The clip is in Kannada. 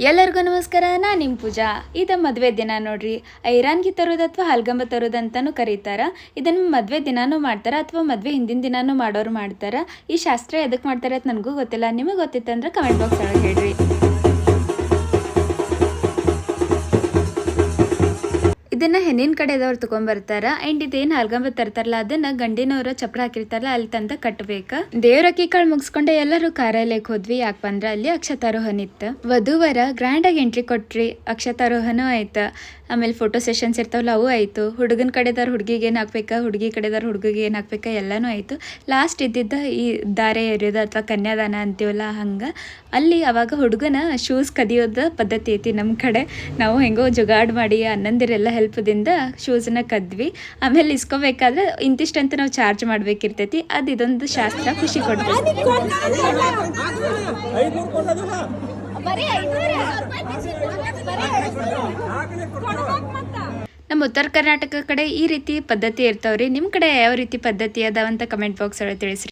ಎಲ್ಲರಿಗೂ ನಮಸ್ಕಾರ. ನಾನು ನಿಮ್ಮ ಪೂಜಾ. ಇದು ಮದುವೆ ದಿನ ನೋಡ್ರಿ. ಐರಾನ್ಗಿ ತರೋದು ಅಥವಾ ಹಲ್ಗಂಬ ತರೋದು ಅಂತಲೂ ಕರೀತಾರೆ. ಇದನ್ನು ಮದುವೆ ದಿನಾನೂ ಮಾಡ್ತಾರೆ ಅಥವಾ ಮದುವೆ ಹಿಂದಿನ ದಿನಾನೂ ಮಾಡೋರು ಮಾಡ್ತಾರೆ. ಈ ಶಾಸ್ತ್ರ ಎದಕ್ಕೆ ಮಾಡ್ತಾರೆ ಅಂತ ನನಗೂ ಗೊತ್ತಿಲ್ಲ. ನಿಮಗೆ ಗೊತ್ತಿತ್ತಂದ್ರೆ ಕಮೆಂಟ್ ಬಾಕ್ಸ್ ಒಳಗೆ ಹೇಳ್ರಿ. ಇದನ್ನು ಹೆಣ್ಣಿನ ಕಡೆದವ್ರು ತೊಗೊಂಬರ್ತಾರ. ಆ್ಯಂಡ್ ಇದೇನು ಹಲ್ಗಂಬ ತರ್ತಾರಲ್ಲ ಅದನ್ನು ಗಂಡಿನವರು ಚಪ್ಪರ ಹಾಕಿರ್ತಾರಲ್ಲ ಅಲ್ಲಿ ತಂದ ಕಟ್ಟಬೇಕು. ದೇವ್ರ ಅಕ್ಕಿ ಕಾಳು ಮುಗಿಸ್ಕೊಂಡೆ ಎಲ್ಲರೂ ಕಾರ್ಯಾಲಯಕ್ಕೆ ಹೋದ್ವಿ. ಯಾಕೆ ಬಂದ್ರೆ ಅಲ್ಲಿ ಅಕ್ಷತಾರೋಹಣ ಇತ್ತು. ವಧುವರ ಗ್ರ್ಯಾಂಡಾಗಿ ಎಂಟ್ರಿ ಕೊಟ್ರಿ. ಅಕ್ಷತಾರೋಹಣ ಆಯ್ತು. ಆಮೇಲೆ ಫೋಟೋ ಸೆಷನ್ಸ್ ಇರ್ತಾವಲ್ಲ ಅವು ಆಯಿತು. ಹುಡುಗನ ಕಡೆದವ್ರು ಹುಡುಗಿಗೆ ಏನು ಹಾಕ್ಬೇಕಾ, ಹುಡುಗಿ ಕಡೆದವ್ರು ಹುಡುಗಿಗೆ ಏನು ಹಾಕ್ಬೇಕಾ ಎಲ್ಲನೂ ಆಯಿತು. ಲಾಸ್ಟ್ ಇದ್ದಿದ್ದ ಈ ದಾರೆ ಎರೆಯೋದು ಅಥವಾ ಕನ್ಯಾದಾನ ಅಂತೀವಲ್ಲ ಹಂಗೆ. ಅಲ್ಲಿ ಅವಾಗ ಹುಡುಗನ ಶೂಸ್ ಕದಿಯೋದು ಪದ್ಧತಿ ಐತಿ ನಮ್ಮ ಕಡೆ. ನಾವು ಹೆಂಗೋ ಜುಗಾಡ್ ಮಾಡಿ ಅನ್ನಂದಿರೆಲ್ಲ ಹೆಲ್ಪ್ದಿಂದ ಶೂಸನ್ನ ಕದ್ವಿ. ಆಮೇಲೆ ಇಸ್ಕೋಬೇಕಾದ್ರೆ ಇಂತಿಷ್ಟಂತ ನಾವು ಚಾರ್ಜ್ ಮಾಡ್ಬೇಕಿರ್ತೈತಿ. ಅದು ಇದೊಂದು ಶಾಸ್ತ್ರ, ಖುಷಿ ಕೊಡ್ತೈತಿ. ನಮ್ಮ ಉತ್ತರ ಕರ್ನಾಟಕ ಕಡೆ ಈ ರೀತಿ ಪದ್ಧತಿ ಇರ್ತಾವ್ರಿ. ನಿಮ್ಮ ಕಡೆ ಯಾವ ರೀತಿ ಪದ್ಧತಿ ಅದಾವಂತ ಕಮೆಂಟ್ ಬಾಕ್ಸ್ ಒಳಗೆ ತಿಳಿಸ್ರಿ.